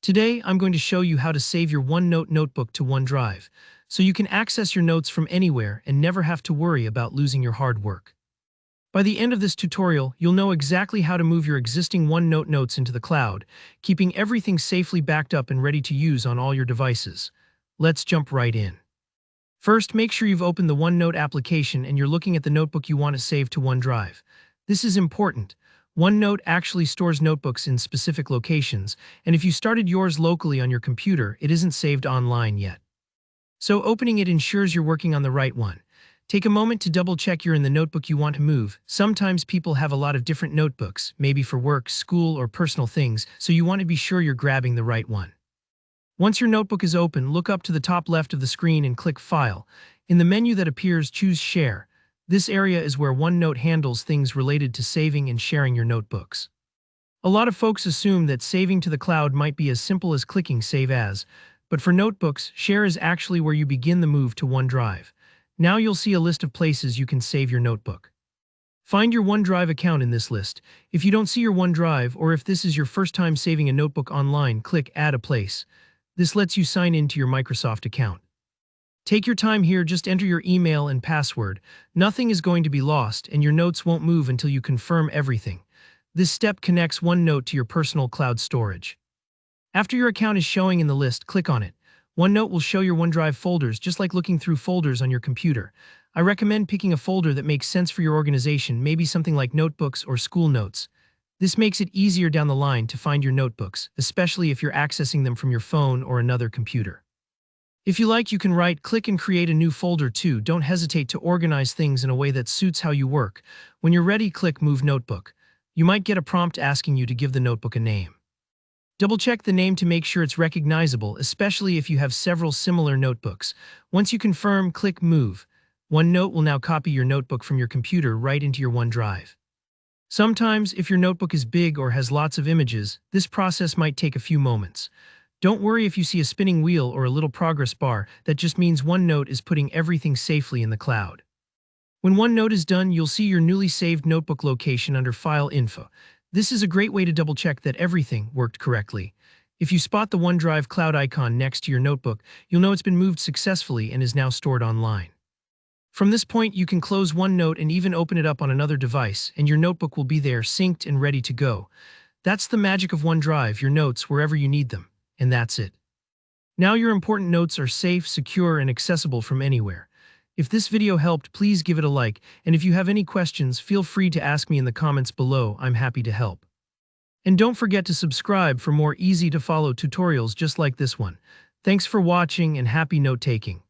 Today, I'm going to show you how to save your OneNote notebook to OneDrive, so you can access your notes from anywhere and never have to worry about losing your hard work. By the end of this tutorial, you'll know exactly how to move your existing OneNote notes into the cloud, keeping everything safely backed up and ready to use on all your devices. Let's jump right in. First, make sure you've opened the OneNote application and you're looking at the notebook you want to save to OneDrive. This is important. OneNote actually stores notebooks in specific locations, and if you started yours locally on your computer, it isn't saved online yet. So opening it ensures you're working on the right one. Take a moment to double-check you're in the notebook you want to move. Sometimes people have a lot of different notebooks, maybe for work, school, or personal things, so you want to be sure you're grabbing the right one. Once your notebook is open, look up to the top left of the screen and click File. In the menu that appears, choose Share. This area is where OneNote handles things related to saving and sharing your notebooks. A lot of folks assume that saving to the cloud might be as simple as clicking Save As, but for notebooks, Share is actually where you begin the move to OneDrive. Now you'll see a list of places you can save your notebook. Find your OneDrive account in this list. If you don't see your OneDrive, or if this is your first time saving a notebook online, click Add a Place. This lets you sign in to your Microsoft account. Take your time here, just enter your email and password. Nothing is going to be lost, and your notes won't move until you confirm everything. This step connects OneNote to your personal cloud storage. After your account is showing in the list, click on it. OneNote will show your OneDrive folders, just like looking through folders on your computer. I recommend picking a folder that makes sense for your organization, maybe something like notebooks or school notes. This makes it easier down the line to find your notebooks, especially if you're accessing them from your phone or another computer. If you like, you can right-click and create a new folder too. Don't hesitate to organize things in a way that suits how you work. When you're ready, click Move Notebook. You might get a prompt asking you to give the notebook a name. Double-check the name to make sure it's recognizable, especially if you have several similar notebooks. Once you confirm, click Move. OneNote will now copy your notebook from your computer right into your OneDrive. Sometimes, if your notebook is big or has lots of images, this process might take a few moments. Don't worry if you see a spinning wheel or a little progress bar. That just means OneNote is putting everything safely in the cloud. When OneNote is done, you'll see your newly saved notebook location under File Info. This is a great way to double-check that everything worked correctly. If you spot the OneDrive cloud icon next to your notebook, you'll know it's been moved successfully and is now stored online. From this point, you can close OneNote and even open it up on another device, and your notebook will be there, synced and ready to go. That's the magic of OneDrive, your notes wherever you need them. And that's it. Now your important notes are safe, secure, and accessible from anywhere. If this video helped, please give it a like, and if you have any questions, feel free to ask me in the comments below. I'm happy to help. And don't forget to subscribe for more easy-to-follow tutorials just like this one. Thanks for watching and happy note-taking.